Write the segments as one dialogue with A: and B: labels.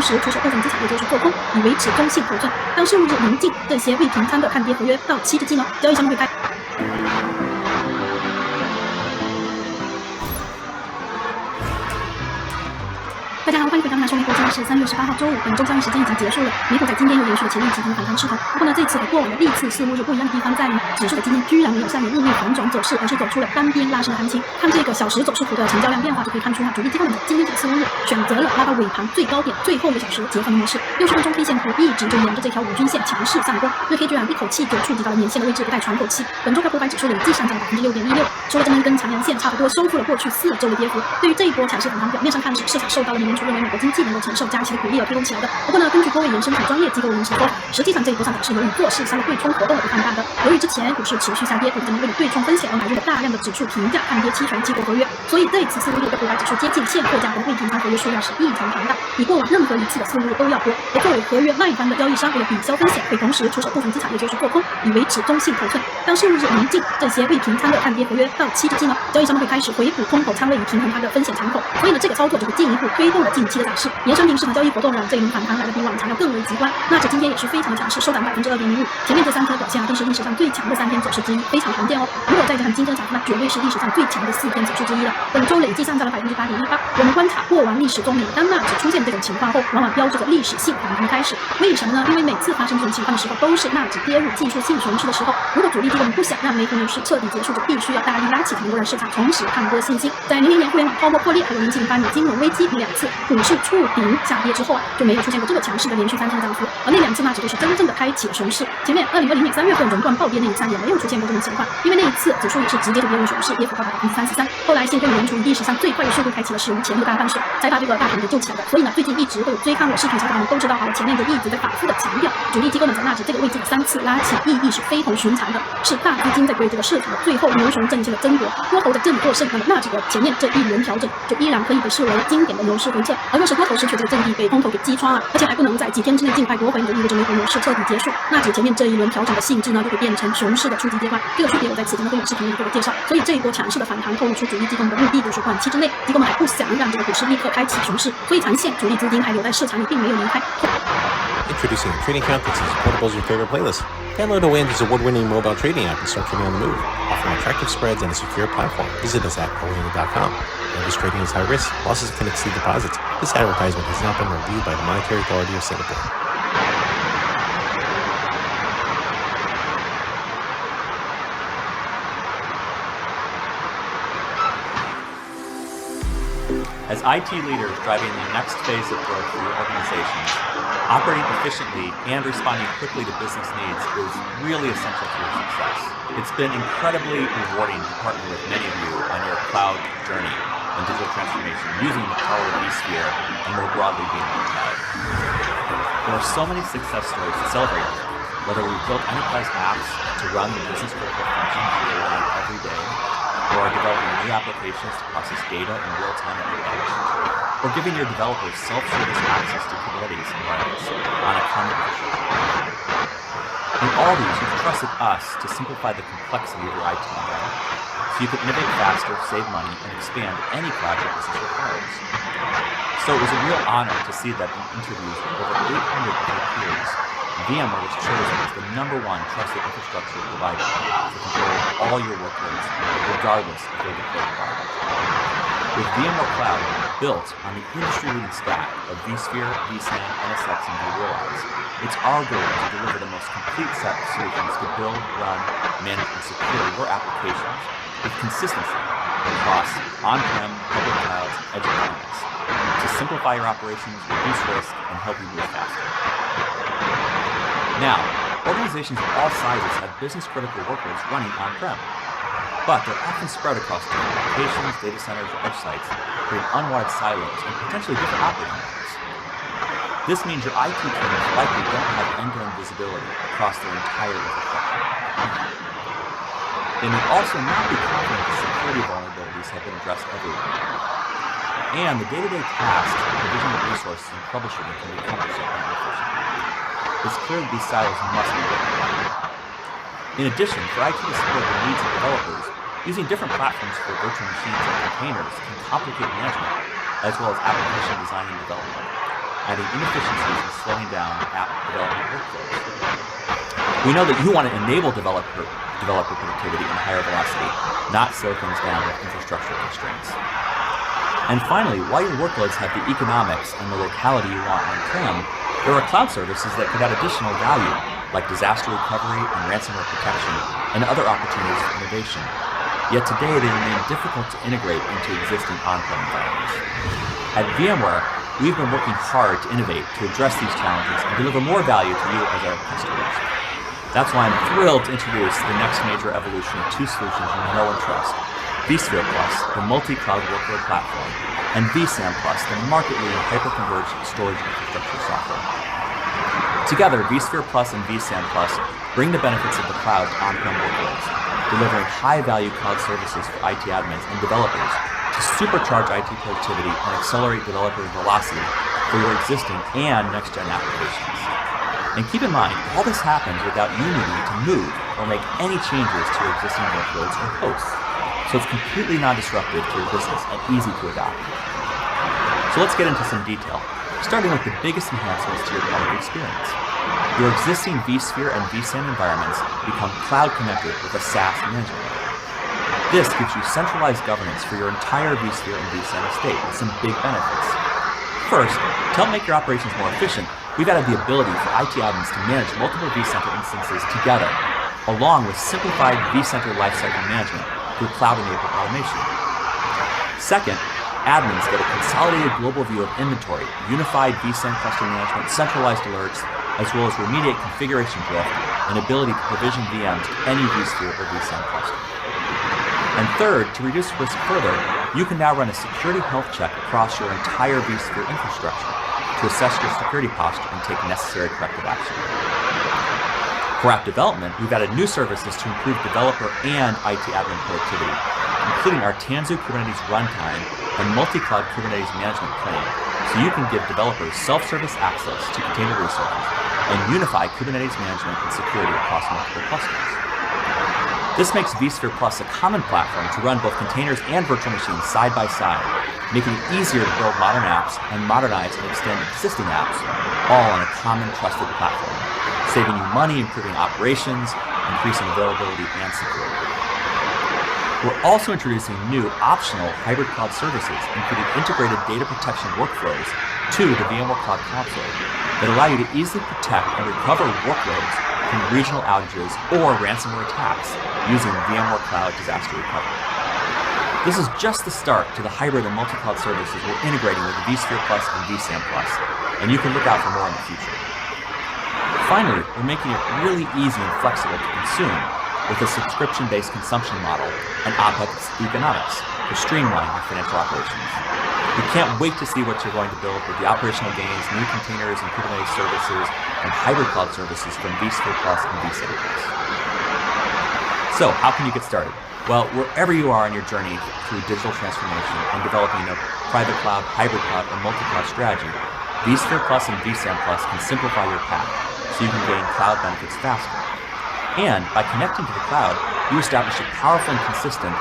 A: 同时出售部分资产，也就是做空，以维持中性头寸。当事务日临近，这些未平仓的看跌合约到期之际呢，交易商会开。大家好，欢迎回到纳税美股，今天是3月18号周五，本周交易时间已经结束了。美股在今天又延续了前面几天反弹势头，不过呢，这次和过往的历次四五日不一样的地方在于，指数的今天居然没有下面日内反转走势，而是走出了单边拉升的行情。看这个小时走势图的成交量变化，就可以看出主力机构们今天这个四五日选择了拉到尾盘最高点最后1个小时结算的模式。60分钟 K 线图一直就沿着这条5均线强势上攻，日 K 居然一口气就触及到了年线的位置，不带喘口气。本周标普500指数累计上涨了 6.16%， 收了这么一根长阳线，差不多收复了过去4周的跌幅。对于这一波强势反弹，表面上看是市场受到了美联储认为美国经济能够承受加息的鼓励而推动起来的。不过呢，根据多位原生产专业机构人士的说法，实际上这一波上涨是由于做市商的对冲活动而放大的。由于之前股市持续下跌，投资者们为了对冲风险而买入了大量的指数平价看跌期权期货合约，所以这一次四五日标普500指数接近现货价格的未平仓合约数量是异常庞大，比过往任何一次的四五日都要多。而作为合约卖方的交易商，为了抵消风险，会同时出手部分资产，也就是做空，以维持中性头寸。当事务日临近，这些未平仓的看跌合约到期之际呢，交易商们会开始回补空头仓位，以平衡它的风险敞口。所以呢，这个操作就会进一步推动了近期的涨势。延伸平市场交易活动让这一轮反弹来得比往常要更为极端。纳指今天也是非常的强势，收涨 2.05%。前面这3天表现更是历史上最强的3天走势之一，非常罕见哦。如果再加上今天涨幅，那绝对是历史上最强的4天走势之一了。本周累计上涨了 8.18%。我们观察过往历史中，每当纳指出现这种情况后，往往标志着历史性反弹的开始。为什么呢？因为每次发生这种情况的时候，都是纳指跌入技术性熊市的时候。如果主力机构们不想让美股牛市彻底结束，就必须要大力拉起，才能够让市场重拾看多信心。在00年互联网泡沫破裂，还有0708年金融危机那2次股市触顶下跌之后就没有出现过这么强势的连续3天涨幅。而那2次纳指就是真正的开启了熊市。前面2020年3月份熔断暴跌那一次也没有出现过这种情况，因为那一次指数也是直接就跌入熊市，跌幅高达 33%。后来幸亏美联储以历史上最快的速度开启了史无前例的大放水，才把这个大盘给救起来的。所以呢，最近一直会有追看我视频小伙伴们都知道，我前面就一直在反复的强调，主力机构们在纳指这个位置的3次拉起意义是非同寻常的，是大资金在对这个市场的最后牛熊证券的争夺，多头的振获胜。那么纳指的前面这一轮调整就依然可以被视为经典的牛市回撤。而若是多头失去这个阵地，被空头给击穿了，而且还不能在几天之内尽快夺回，就意味着美股牛市彻底结束。纳指前面这一轮调整的性质呢，就会变成熊市的初级阶段。这个区别我在此前的会员视频里做过介绍。所以这一波强势的反弹透露出主力机构们的目的，就是短期之内机构们还不想让这个股市立刻开启熊市，所以长线主力资金还留在市场里，并没有离开。
B: Introducing Trading Conferences, portable as your favorite playlist. Download Oanda's award-winning mobile trading app and start trading on the move, offering attractive spreads and a secure platform. Visit us at Oanda.com. Oanda's trading is high risk. Losses can exceed deposits. This advertisement has not been reviewed by the Monetary Authority of Singapore.
C: As IT leaders driving the next phase of growth for your organizations, operating efficiently and responding quickly to business needs is really essential to your success. It's been incredibly rewarding to partner with many of you on your cloud journey and digital transformation using the power of vSphere and more broadly VMware Cloud. There are so many success stories to celebrate, whether we've built enterprise apps to run the business critical functions you rely on every day, or are developing new applications to process data in real time at the edge, or giving your developers self-service access to Kubernetes environments on a common infrastructure. In all these, you've trusted us to simplify the complexity of your IT environment, so you can innovate faster, save money, and expand any cloud your business requires. So it was a real honor to see that in interviews with over 800 of your peers, VMware was chosen as the #1 trusted infrastructure provider to control all your workloads, regardless of their deployed environment. With VMware Cloud built on the industry-leading stack of vSphere, vSAN, NSX, and vRealize, it's our goal to deliver the most complete set of solutions to build, run, manage, and secure your applications with consistency across on-prem, public clouds, and edge environments to simplify your operations, reduce risk, and help you move faster. Now, organizations of all sizes have business-critical workloads running on-prem, but they're often spread across different applications, data centers, or edge sites, creating unwanted silos and potentially different operating models. This means your IT teams likely don't have end-to-end visibility across their entire infrastructure. They may also not be confident that security vulnerabilities have been addressed everywhere. And the day-to-day tasks of provisioning resources and troubleshooting can be cumbersome and inefficient. It's clear that these silos must be broken down. In addition, for IT to support the needs of developers, using different platforms for virtual machines and containers can complicate management, as well as application design and development. adding inefficiencies and slowing down app development workflows. We know that you want to enable developer productivity and higher velocity, not slow things down with infrastructure constraints. And finally, while your workloads have the economics and the locality you want on-prem, there are cloud services that could add additional value, like disaster recovery and ransomware protection, and other opportunities for innovation. Yet today, they remain difficult to integrate into existing on-prem environments. At VMware, we've been working hard to innovate to address these challenges and deliver more value to you as our customers. That's why I'm thrilled to introduce the next major evolution of two solutions you know and trust: vSphere Plus, the multi-cloud workload platform, and vSAN Plus, the market-leading hyper-converged storage infrastructure software. Together, vSphere Plus and vSAN Plus bring the benefits of the cloud to on-prem workloads, delivering high-value cloud services for IT admins and developers to supercharge IT productivity and accelerate developer velocity for your existing and next-gen applications. And keep in mind, all this happens without you needing to move or make any changes to your existing workloads or hosts. So it's completely non-disruptive to your business and easy to adopt. So let's get into some detail, starting with the biggest enhancements to your product experience. Your existing vSphere and vSAN environments become cloud connected with a SaaS management layer. This gives you centralized governance for your entire vSphere and vSAN estate with some big benefits. First, to help make your operations more efficient, we've added the ability for IT admins to manage multiple vCenter instances together, along with simplified vCenter lifecycle management through cloud-enabled automation. Second, admins get a consolidated global view of inventory, unified vSAN cluster management, centralized alerts, as well as remediate configuration drift and ability to provision VMs to any vSphere or vSAN cluster. And third, to reduce risk further, you can now run a security health check across your entire vSphere infrastructure to assess your security posture and take necessary corrective action. For app development, we've added new services to improve developer and IT admin productivity, including our Tanzu Kubernetes runtime and multi-cloud Kubernetes management plane, so you can give developers self-service access to container resources and unify Kubernetes management and security across multiple clusters. This makes vSphere Plus a common platform to run both containers and virtual machines side by side, making it easier to build modern apps and modernize and extend existing apps, all on a common trusted platform, saving you money, improving operations, increasing availability and security. We're also introducing new optional hybrid cloud services, including integrated data protection workflows to the VMware Cloud Console that allow you to easily protect and recover workloads from regional outages or ransomware attacks using VMware Cloud Disaster Recovery. This is just the start to the hybrid and multi-cloud services we're integrating with vSphere Plus and vSAN Plus, and you can look out for more in the future. Finally, we're making it really easy and flexible to consume with a subscription-based consumption model and OpEx economics to streamline your financial operations. We can't wait to see what you're going to build with the operational gains, new containers and Kubernetes services, and hybrid cloud services from vSphere Plus and vSAN Plus. So, how can you get started? Well, wherever you are on your journey through digital transformation and developing a private cloud, hybrid cloud, or multi-cloud strategy, vSphere Plus and vSAN Plus can simplify your path so you can gain cloud benefits faster. And by connecting to the cloud, you establish a powerful and consistent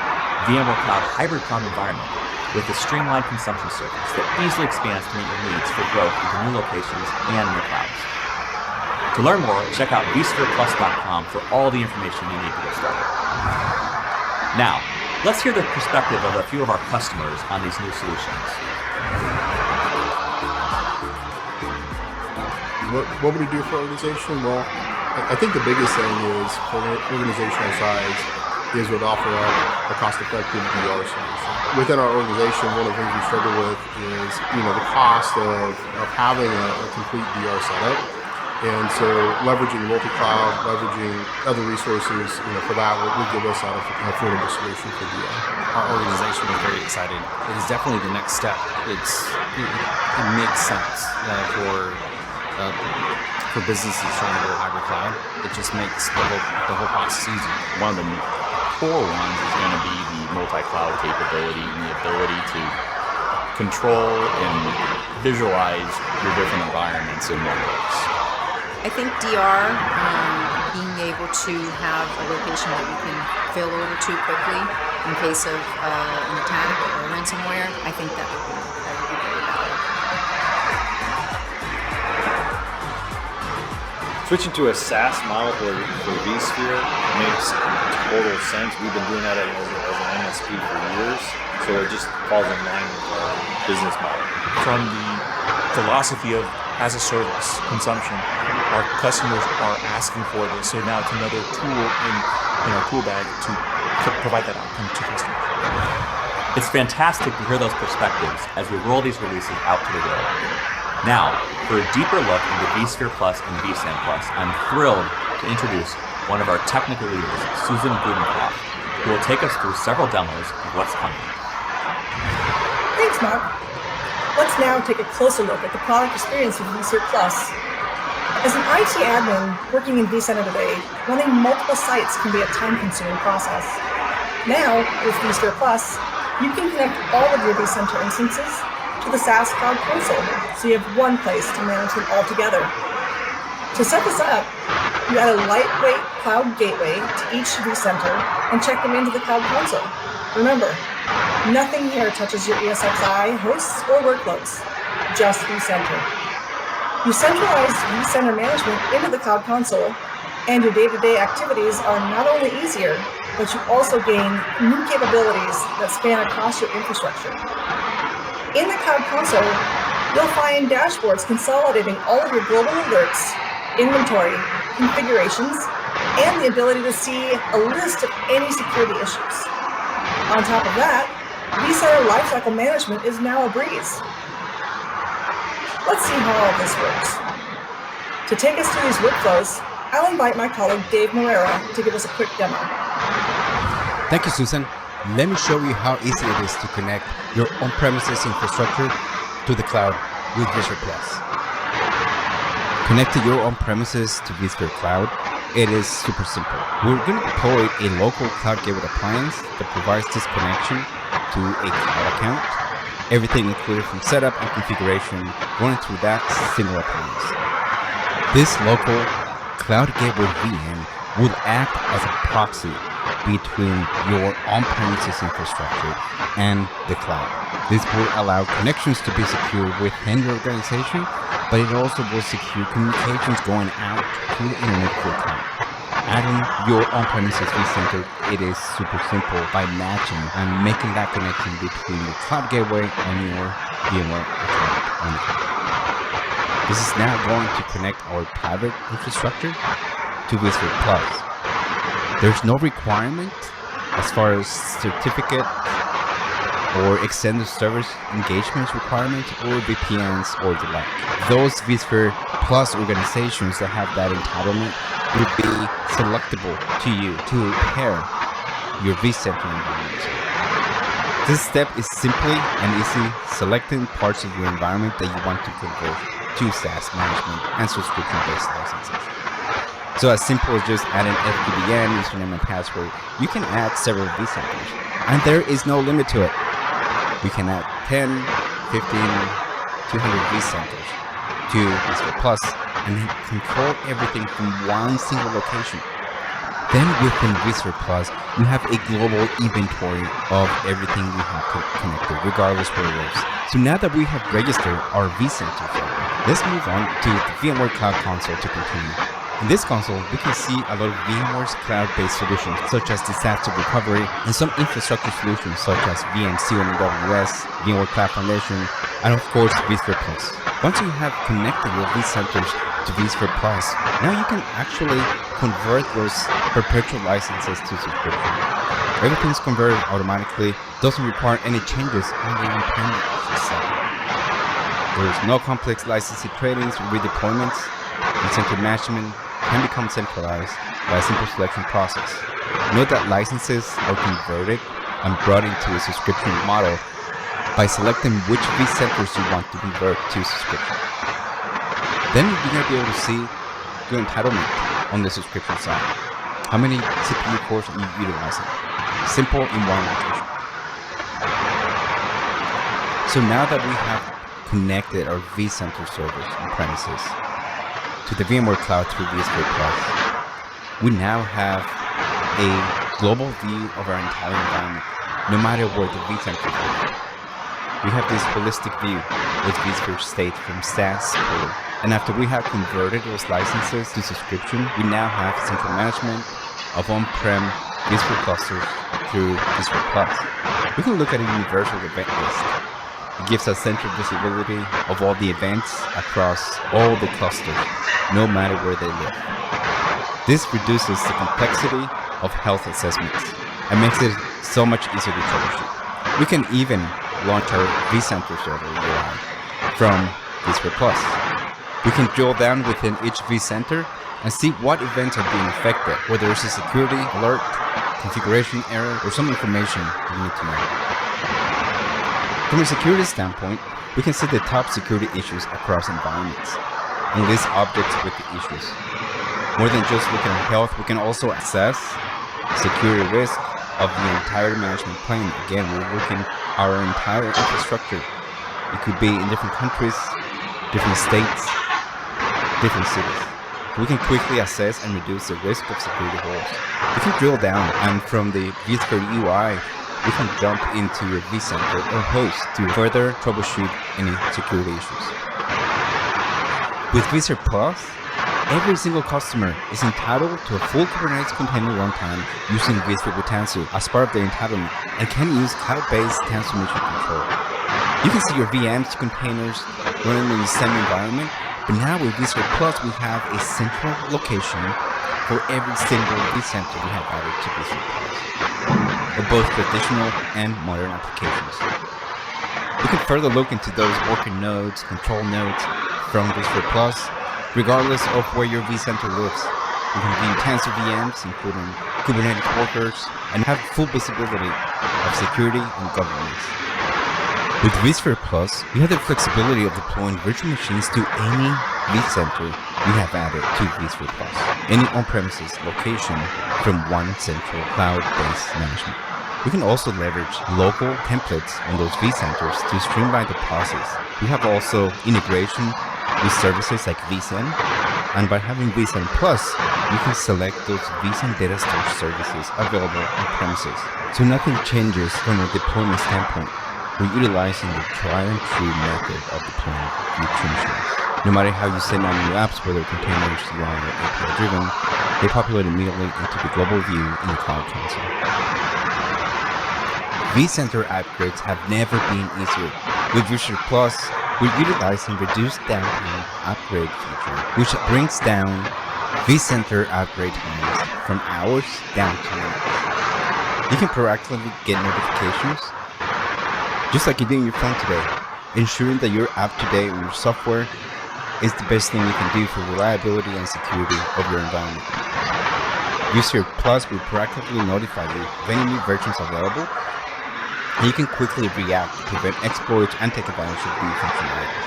C: VMware Cloud hybrid cloud environment with a streamlined consumption service that easily expands to meet your needs for growth into new locations and new clouds. To learn more, check out vSpherePlus.com for all the information you need to get started. Now, let's hear the perspective of a few of our customers on these new solutions.
D: What would we do for our organization? Well, I think the biggest thing is for an organization our size is would offer up a cost-effective DR solution. Within our organization, one of the things we struggle with is, the cost of having a complete DR setup. And so leveraging multi-cloud, leveraging other resources, for that would give us an affordable solution for DR.
E: Our organization is very excited. It is definitely the next step. It makes sense for businesses trying to go hybrid cloud. It just makes the whole process easier.
F: One of the core ones is going to be the multi-cloud capability and the ability to control and visualize your different environments in one place.
G: I think DR, being able to have a location that we can fail over to quickly in case of an attack or ransomware, I think that would be very valuable.
H: Switching to a SaaS model for vSphere makes total sense. We've been doing that as an MSP for years, so it just falls in line with our business model.
I: From the philosophy of as a service consumption, our customers are asking for this, so now it's another tool in our tool bag to provide that outcome to customers.
C: It's fantastic to hear those perspectives as we roll these releases out to the world. Now, for a deeper look into vSphere Plus and vSAN Plus, I'm thrilled to introduce one of our technical leaders, Susan Gudenkopf, who will take us through several demos of what's coming.
J: Thanks, Mark. Let's now take a closer look at the product experience of vSphere Plus. As an IT admin working in vCenter today, running multiple sites can be a time-consuming process. Now, with vSphere Plus, you can connect all of your vCenter instances to the SaaS Cloud Console, so you have one place to manage them all together. To set this up, you add a lightweight cloud gateway to each vCenter and check them into the Cloud Console. Remember, nothing here touches your ESXi hosts or workloads, just vCenter. You centralize vCenter management into the Cloud Console, and your day-to-day activities are not only easier, but you also gain new capabilities that span across your infrastructure. In the Cloud Console, you'll find dashboards consolidating all of your global alerts, inventory, configurations, and the ability to see a list of any security issues. On top of that, vCenter Lifecycle Management is now a breeze. Let's see how all this works. To take us through these workflows, I'll invite my colleague Dave Morera to give us a quick demo.
K: Thank you, Susan. Let me show you how easy it is to connect your on-premises infrastructure to the cloud with vSphere Plus. Connecting your on-premises to vSphere Cloud, it is super simple. We're going to deploy a local Cloud Gateway appliance that provides this connection to a cloud account. Everything included from setup and configuration running through that single appliance. This local Cloud Gateway VM will act as a proxy between your on-premises infrastructure and the cloud. This will allow connections to be secure within your organization, but it also will secure communications going out to the internet through the cloud. Adding your on-premises vCenter, it is super simple by matching and making that connection between the Cloud Gateway and your VMware account on the cloud. This is now going to connect our private infrastructure to vSphere Plus. There's no requirement as far as certificate or extended service engagements requirements or VPNs or the like. Those vSphere Plus organizations that have that entitlement will be selectable to you to pair your vCenter environment. This step is simply and easy selecting parts of your environment that you want to convert to SaaS management and subscription-based licenses. So as simple as just adding FPDN, username and password, you can add several vCenters. And there is no limit to it. You can add 10, 15, 200 vCenters to vSphere Plus and control everything from one single location. Then within vSphere Plus, you have a global inventory of everything we have connected, regardless where it lives. So now that we have registered our vCenter server, let's move on to the VMware Cloud Console to continue. In this console, we can see a lot of VMware's cloud-based solutions, such as disaster recovery, and some infrastructure solutions, such as VMC on AWS, VMware Cloud Foundation, and of course, vSphere Plus. Once you have connected your vCenters to vSphere Plus, now you can actually convert those perpetual licenses to subscription. Everything's converted automatically, doesn't require any changes on the on-premise side. There's no complex licensing tradings or redeployments. vCenter management can become centralized by a simple selection process. Note that licenses are converted and brought into a subscription model by selecting which vCenters you want to convert to subscription. Then you're going to be able to see your entitlement on the subscription side. How many CPU cores are you utilizing? Simple in one location. So now that we have connected our vCenter servers on premises to the VMware Cloud through vSphere Plus, we now have a global view of our entire environment, no matter where the vCenter is. We have this holistic view with vSphere State from SaaS Portal And after we have converted those licenses to subscription, we now have central management of on-prem vSphere clusters through vSphere Plus. We can look at a universal event list. It gives us central visibility of all the events across all the clusters, no matter where they live. This reduces the complexity of health assessments and makes it so much easier to troubleshoot. We can even launch our vCenter server UI from vSphere Plus. We can drill down within each vCenter and see what events are being affected, whether it's a security alert, configuration error, or some information you need to know. From a security standpoint, we can see the top security issues across environments and list objects with the issues. More than just looking at health, we can also assess security risk of the entire management plane. Again, we're looking at our entire infrastructure. It could be in different countries, different states, different cities. We can quickly assess and reduce the risk of security holes. We can drill down, and from the vSphere UI, we can jump into a vCenter or host to further troubleshoot any security issues. With vSphere Plus, every single customer is entitled to a full Kubernetes container runtime using vSphere with Tanzu as part of their entitlement, and can use cloud-based Tanzu mission control. You can see your VMs, containers running in the same environment, but now with vSphere Plus, we have a central location for every single vCenter we have added to vSphere Plus, for both traditional and modern applications. We can further look into those worker nodes, control nodes from vSphere Plus, regardless of where your vCenter lives. You can view Tanzu VMs, including Kubernetes workers, and have full visibility of security and governance. With vSphere Plus, we have the flexibility of deploying virtual machines to any vCenter we have added to vSphere Plus, any on-premises location from one central cloud-based management. We can also leverage local templates on those vCenters to streamline the process. We have also integration with services like vSAN, and by having vSAN Plus, you can select those vSAN data storage services available on premises. So nothing changes from a deployment standpoint. We're utilizing the tried and true method of deploying virtual machines. No matter how you send out new apps, whether containers, UI, or API driven, they populate immediately into the global view in the Cloud Console. vCenter upgrades have never been easier. With vSphere Plus, we're utilizing reduced downtime upgrade feature, which brings down vCenter upgrade times from hours down to minutes. You can proactively get notifications, just like you do on your phone today. Ensuring that you're up to date with your software is the best thing you can do for reliability and security of your environment. vSphere Plus will proactively notify you of any new versions available, and you can quickly react to prevent exploits and take advantage of new functionalities.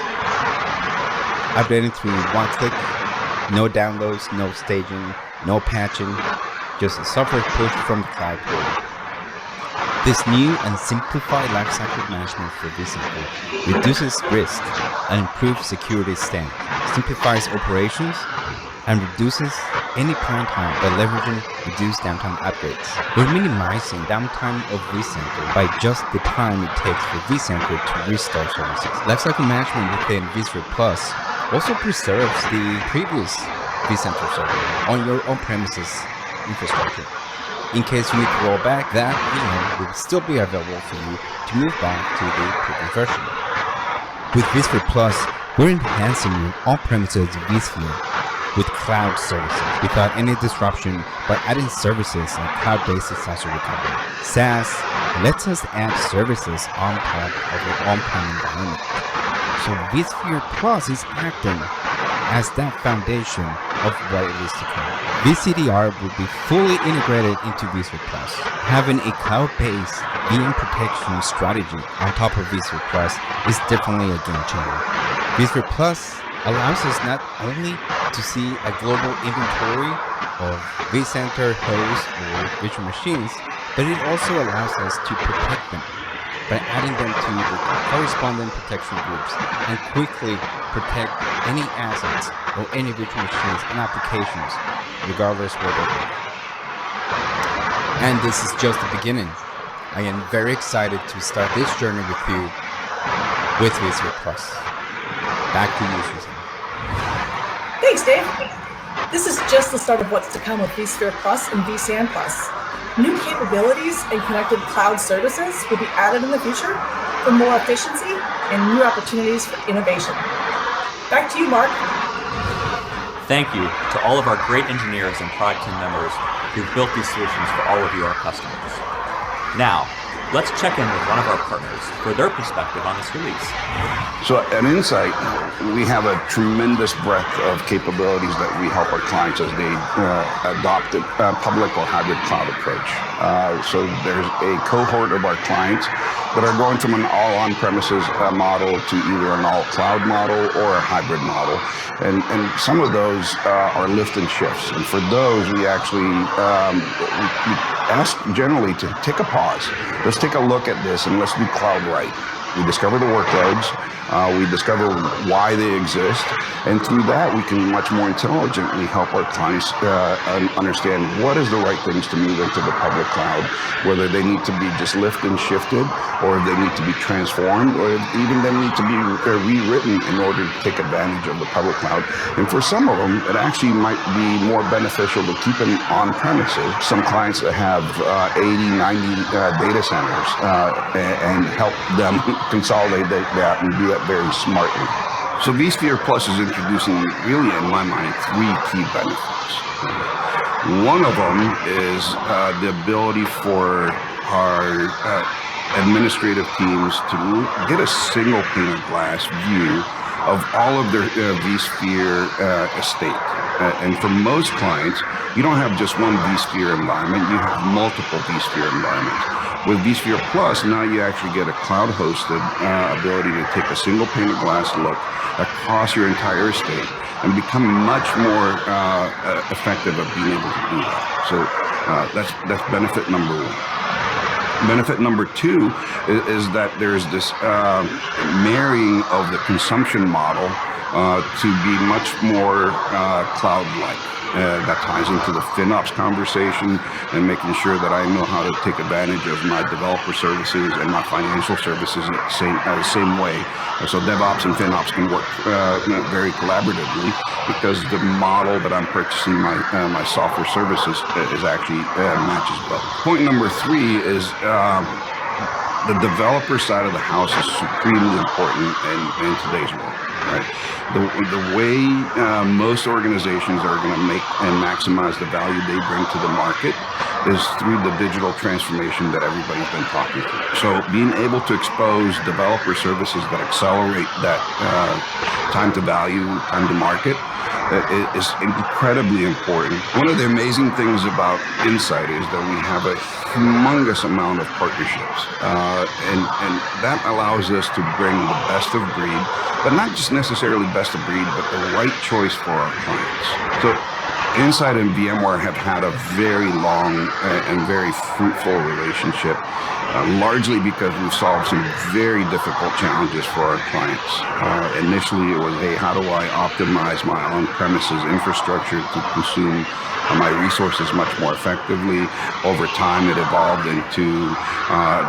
K: Updating through one click, no downloads, no staging, no patching, just a software push from the cloud portal. This new and simplified lifecycle management for vCenter reduces risk and improves security standards, simplifies operations, and reduces any plan time by leveraging reduced downtime upgrades. We're minimizing downtime of vCenter by just the time it takes for vCenter to restart services. Lifecycle management within vSphere Plus also preserves the previous vCenter server on your on-premises infrastructure. In case you need to roll back, that VM will still be available for you to move back to the previous version. With vSphere Plus, we're enhancing your on-premises vSphere with cloud services without any disruption by adding services like cloud-based disaster recovery. SaaS lets us add services on top of your on-prem environment. So vSphere Plus is acting as that foundation of what it is to come. vCDR will be fully integrated into vSphere Plus. Having a cloud-based VM protection strategy on top of vSphere Plus is definitely a game changer. vSphere Plus allows us not only to see a global inventory of vCenter hosts or virtual machines, but it also allows us to protect them by adding them to the corresponding protection groups and quickly protect any assets or any virtual machines and applications, regardless where they live. And this is just the beginning. I am very excited to start this journey with you with vSphere Plus. Back to you, Susan.
J: Thanks, Dave. This is just the start of what's to come with vSphere Plus and vSAN Plus. New capabilities and connected cloud services will be added in the future for more efficiency and new opportunities for innovation. Back to you, Mark.
C: Thank you to all of our great engineers and product team members who've built these solutions for all of you, our customers. Now, let's check in with one of our partners for their perspective on this release.
L: So at Insight, we have a tremendous breadth of capabilities that we help our clients as they adopt a public or hybrid cloud approach. So there's a cohort of our clients that are going from an all on-premises model to either an all cloud model or a hybrid model. And some of those are lift and shifts. And for those, we actually we ask generally to take a pause. Let's take a look at this and let's do cloud right. We discover the workloads, we discover why they exist, and through that we can much more intelligently help our clients understand what is the right things to move into the public cloud, whether they need to be just lift and shifted, or if they need to be transformed, or even they need to be rewritten in order to take advantage of the public cloud. And for some of them, it actually might be more beneficial to keep them on premises. Some clients that have 80, 90 data centers and help them consolidate that and do that very smartly. So vSphere Plus is introducing, really in my mind, 3 key benefits. One of them is the ability for our administrative teams to get a single pane of glass view of all of their vSphere estate. And for most clients, you don't have just one vSphere environment, you have multiple vSphere environments. With vSphere Plus, now you actually get a cloud-hosted ability to take a single pane of glass look across your entire estate and become much more effective at being able to do that. So that's benefit number 1. Benefit number 2 is that there's this marrying of the consumption model to be much more cloud-like. That ties into the FinOps conversation and making sure that I know how to take advantage of my developer services and my financial services the same way. So DevOps and FinOps can work very collaboratively because the model that I'm purchasing my software services is actually matches both. Point number 3 is the developer side of the house is supremely important in today's world. Right? The way most organizations are going to make and maximize the value they bring to the market is through the digital transformation that everybody's been talking through. So being able to expose developer services that accelerate that time to value, time to market, is incredibly important. One of the amazing things about Insight is that we have a humongous amount of partnerships, and that allows us to bring the best of breed, but not just necessarily best of breed, but the right choice for our clients. So Insight and VMware have had a very long and very fruitful relationship, largely because we've solved some very difficult challenges for our clients. Initially, it was, hey, how do I optimize my on-premises infrastructure to consume my resources much more effectively? Over time, it evolved into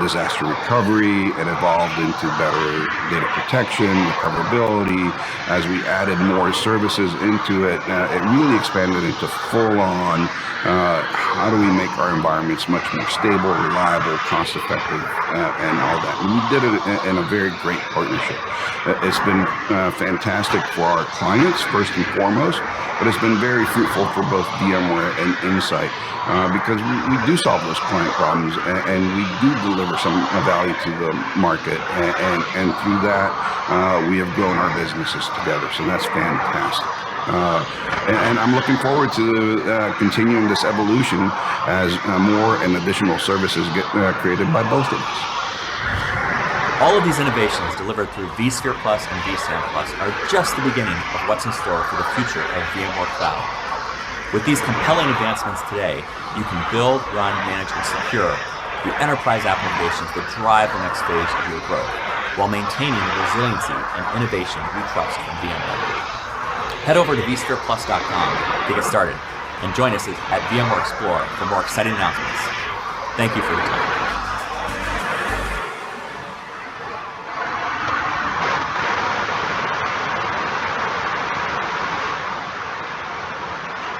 L: disaster recovery. It evolved into better data protection, recoverability. As we added more services into it, it really expanded into full-on how do we make our environments much more stable, reliable, cost-effective, and all that. And we did it in a very great partnership. It's been fantastic for our clients, first and foremost, but it's been very fruitful for both VMware and Insight because we do solve those client problems and we do deliver some value to the market. And through that, we have grown our businesses together. So that's fantastic. And I'm looking forward to continuing this evolution as more and additional services get created by both of us.
C: All of these innovations delivered through vSphere Plus and vSAN Plus are just the beginning of what's in store for the future of VMware Cloud. With these compelling advancements today, you can build, run, manage, and secure the enterprise applications that drive the next phase of your growth, while maintaining the resiliency and innovation we trust from VMware. Head over to vSpherePlus.com to get started, and join us at VMware Explore for more exciting announcements. Thank you for your time.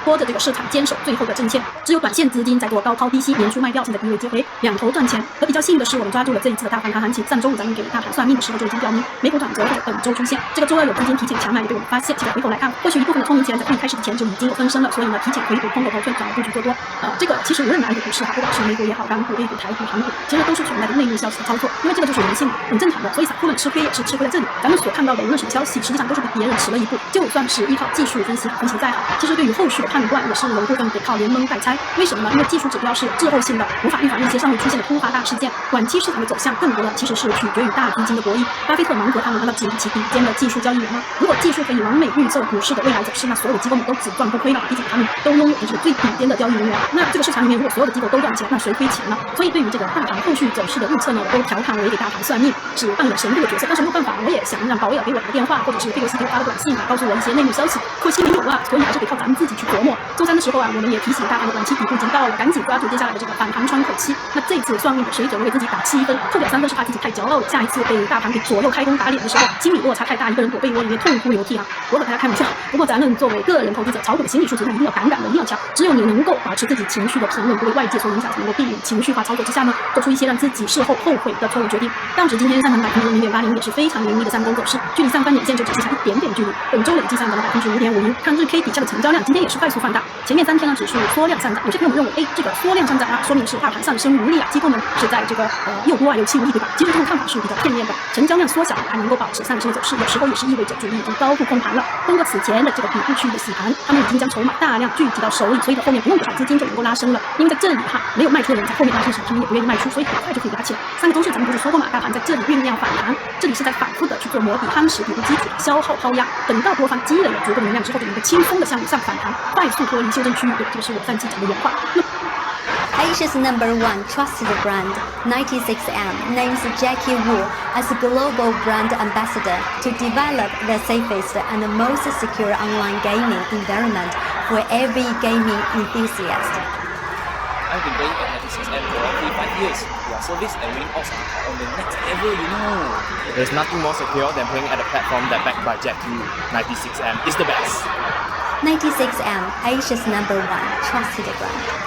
A: 拖着这个市场坚守最后的阵线，只有短线资金在做高抛低吸，年初卖掉，现在低位接回，两头赚钱。而比较幸运的是，我们抓住了这一次的大反弹行情。上周五咱们给大盘算命的时候就已经表明，美股转折或者本周出现。这个周二有资金提前强买也被我们发现，现在回头来看，或许一部分的聪明钱在会议开始之前就已经有分身了，所以呢提前回补空头头寸，转而布局做多。这个其实无论哪一个股市哈，不管是美股也好，港股、A 股、台股、韩股，其实都是存在着内幕消息的操作，因为这个就是人性，很正常的。所以散户们吃亏也是吃亏在这里。咱们所看到的无论什么消息，实际上都是比别人迟了一步。就算是依靠技术分析再好，其实对于后续的判断也是有一部分得靠连蒙带猜。为什么呢？因为技术指标是有滞后性的，无法预防一些尚未出现的突发大事件。短期市场的走向更多的其实是取决于大资金的博弈。巴菲特、芒格他们难道只比起顶尖的技术交易员吗？如果技术可以完美预测股市的未来走势，那所有的机构们都只赚不亏了，毕竟他们都拥有就是最顶尖的交易人员。那这个市场里面，如果所有的机构都赚钱，那谁亏钱呢？所以对于这个大盘后续走势的预测呢，我都调侃为给大盘算命，是扮演神度的角色。但是没有办法，我也想让鲍威尔给我打个电话，或者是佩洛西给我发个短信告诉我一些内幕消息，可惜没有啊，所以还是得靠咱们自己去琢磨。周三的时候我们也提醒大盘的短期底部已经到了，赶紧抓住接下来的这个反弹窗口期。那这次算命的水准，我给自己打7分，扣掉3分是怕自己太骄傲了，下一次被大盘给左右开弓打脸的时候，心理落差太大，一个人躲被窝里面痛哭流涕啊！我和大家开玩笑，不过咱们作为个人投资者，炒股的心理素质那一定要杠杆的，一定要强。只有你能够保持自己情绪的平稳，不被外界所影响，才能够避免情绪化操作之下呢，做出一些让自己事后后悔的错误决定。道指今天上涨0.80%，也是非常凌厉的上攻走势，距离上方年线就只剩下一点点距离。本周累计上涨了5.50%。看日 K 底下的成交量，今天也是快速放大。前面3天呢，指数缩量上涨。有些朋友们认为，这个缩量上涨说明是大盘上升无力机构们是在这个诱多又气无力，对吧？其实这种看法是比较片面的。成交量缩小还能够保持上升的走势，有时候也是意味着主力已经高度控盘了。通过此前的这个底部区域的洗盘，他们已经将筹码大量聚集到手里，所以后面不用多少资金就能够拉升了。因为在这里没有卖出的人在后面拉升时，他们也不愿意卖出，所以很快就可以拉起来。3个周四咱们不是说过嘛，大盘在这里酝酿反弹，这里是在反复的去做磨底、夯实底部基础、消耗抛压，等到多方积累了足够的能量之后，就能够轻松的向上反弹，快速脱离修正区域。对，这个是我上期讲的原话。
M: Asia's #1 trusted brand, 96M, names Jackie Wu as global brand ambassador to develop the safest and most secure online gaming environment for every gaming enthusiast.
N: I've been playing at 96M for 35 years. Your service and winning odds are on the next level, you know. There's nothing more secure than playing at a platform that backed by Jackie Wu. 96M is the best.
M: 96M, Asia's #1 trusted brand.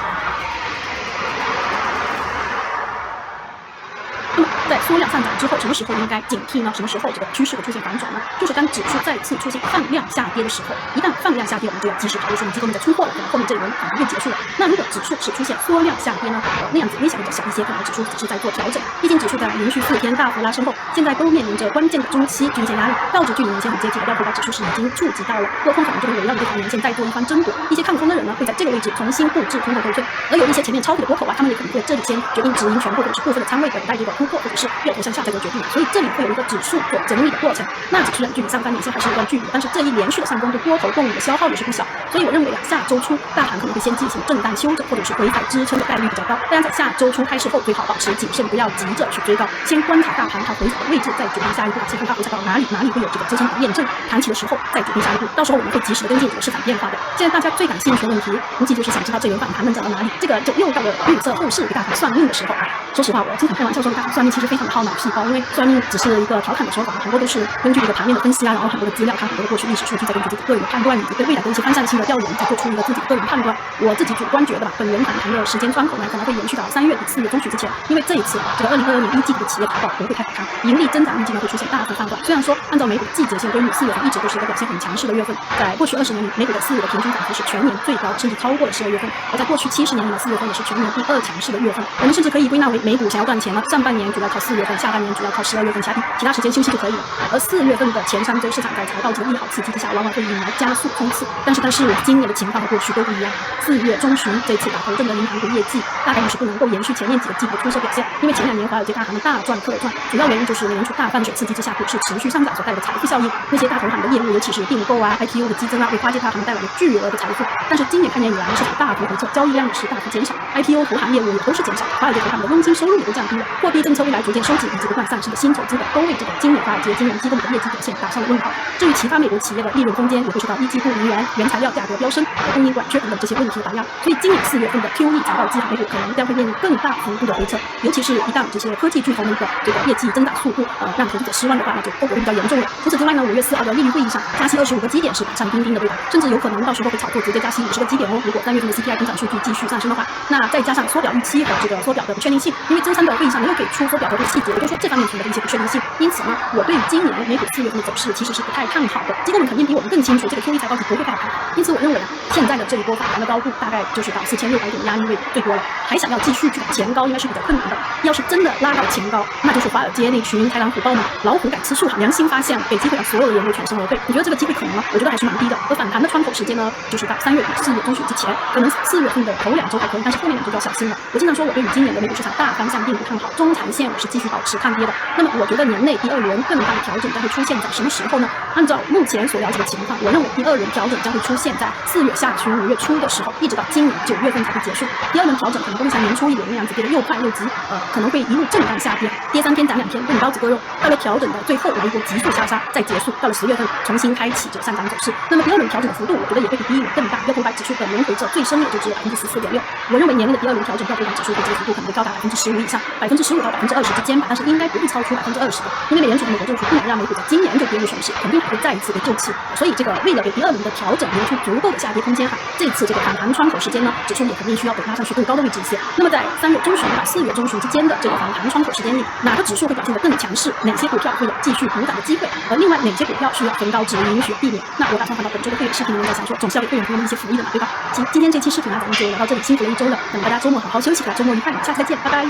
A: 那么在缩量上涨之后，什么时候应该警惕呢？什么时候这个趋势会出现反转呢？就是当指数再次出现放量下跌的时候，一旦放量下跌，我们就要及时考虑说明机构们在出货了，可能后面这一轮反弹又结束了。那如果指数是出现缩量下跌呢，那样子危险比较小一些，可能指数只是在做调整。毕竟指数在连续4天大幅拉升后，现在都面临着关键的中期均线压力，道指距离年线很接近，要回到指数是已经触及到了，多空可能就会围绕着这条年线再做一番争夺。一些看空的人呢，会在这个位置重新布置空头头寸，而有一些前面抄底的多头他们也可能会这里先决定止盈全部或者是部分的仓位，等待这个突破或者是月头向下再做决定。所以这里会有一个指数做整理的过程。那指数距离上方年线还是有段距离，但是这一连续的上攻对多头动力的消耗也是不小。所以我认为下周初大盘可能会先进行震荡修正，或者是回踩支撑的概率比较高。大家在下周初开市后最好保持谨慎，不要急着去追高，先观察大盘它回踩的位置，再决定下一步。先看它回踩到哪里会有这个支撑的验证，弹起的时候再决定下一步。到时候我们会及时的跟进这个市场变化的。现在大家最感兴趣的问题，无非就是想知道这轮反弹能涨到哪里。这个就又到了预测后市给大盘算命的时候。说实话，我经常开玩笑说，大盘算命其实非常的耗脑细胞，因为算命只是一个调侃的说法，很多都是根据这个盘面的分析然后很多的资料，看很多的过去历史数据，再根据自己个人的判断以及对未来的一些方向性的调研，再做出一个自己的个人判断。我自己主观觉得本轮反弹的时间窗口呢，可能会延续到3月底4月中旬之前，因为这一次这个2022年1季度的企业财报不会太好看，盈利增长预计呢会出现大幅放缓。虽然说按照美股的季节性规律，4月份一直都是一个表现很强势的月份，在过去20年里，美股的4月的平均涨幅是全年最高，甚至超过了12月份。而在过去70年里呢，4月份也是全年第2强势的月份。我们甚至可以归纳为美股想要赚钱了，上半年主要靠4月份，下半年主要靠12月份下跌，其他时间休息就可以了。而4月份的前3周市场在财报这个利好刺激之下，往往会引来加速冲刺。但是今年的情况和过去都不一样。4月中旬这次打头阵的银行股业绩大概率是不能够延续前面几个季度的出色表现，因为前2年华尔街大行的大赚特赚，主要原因就是美联储大放水刺激之下股市持续上涨所带来的财富效应。那些大投行的业务，尤其是订购IPO 的激增为跨界大行带来了巨额的财富。但是今年开年以来，市场大幅回撤，交易量也是大幅减少，IPO 投行业务也都是减少，华尔街投行的拥挤金收入也都降低了。货币政策未来逐渐收紧以及不断上升的薪酬资本，都为这个今年华尔街金融机构的业绩表现打上了问号。至于其他美国企业的利润空间，也会受到一季度能源、原材料价格飙升和供应短缺等等这些问题的打压。所以今年4月份的 QE 财报季美股可能将会面临更大幅度的回撤，尤其是一旦这些科技巨头们的这个业绩增长速度让投资者失望的话，那就后果会比较严重了。除此之外呢，5月4号的利率会议上加息25个基点是板上钉钉的，对吧？甚至有可能到时候会炒作直接加息50个基点哦。如果3月份的 CPI 增长数据继续上升的话，那再加上缩表预期和这个缩表的不确定性，因为周三的会议上没有给出缩表的细节，也就是说这方面存在的一些不确定性。因此呢，我对今年美股4月份的走势其实是不太看好的。机构们肯定比我们更清楚这个 QE 财报是不会太好看，因此我认为现在的这一波反弹的高度大概就是到4600点压力位最多了，还想要继续去前高应该是比较困难的。要是真的拉到前高，那就是华尔街那群豺狼虎豹们老虎敢吃素，良心发现了，给机会让所有的人都全身而退。你觉得这个机会可能吗？我觉得还是蛮低的。而反弹的窗口时间呢，就是到3月底4月中旬之前，可能4月份的头2周还可以，但是后面2周就要小心了。我经常说我对于今年的美股市场大方向并不看好，中长线我是继续保持看跌的。那么我觉得年内第2轮更大的调整将会出现在什么时候呢？按照目前所了解的情况，我认为第2轮调整将会出现在4月下旬5月初的时候，一直到今年9月份才会结束。第2轮调整可能不会像年初1轮那样子跌得又快又急，可能会一路震荡下跌，跌3天涨2天，跟你刀子割肉。到了调整的最后来一波急速下杀，再结束，到了10月份重新开启这个上涨走势。那么第2轮调整的幅度，我觉得也会比第1轮更大。标普500指数本轮回撤最深也就只有14.6%。我认为年内的第2轮调整标普500指数回撤幅度可能会高达15%以上，15%到20%之间吧，但是应该不会超出20%的，因为美联储的美国政府不能让美股在今年就跌入熊市，肯定还会再一次被救起。所以这个为了给第2轮的调整留出足够的下跌空间这次这个反弹窗口时间呢，指数也肯定需要被拉上去更高的位置一些。那么在3月中旬到4月中旬之间的这个反弹窗口时间里，哪个指数会表现得更强势？哪些股票会有继续补涨的机会？而另外哪些股票需要逢高止盈，需要避免？那我打算放到本周的会员视频里面再想说，总是要给会员朋友们一些福利的嘛，对吧？行，今天这期视频咱们就聊到这里，辛苦了一周了，等大家周末好好休息吧，周末愉快，下次再见，拜拜。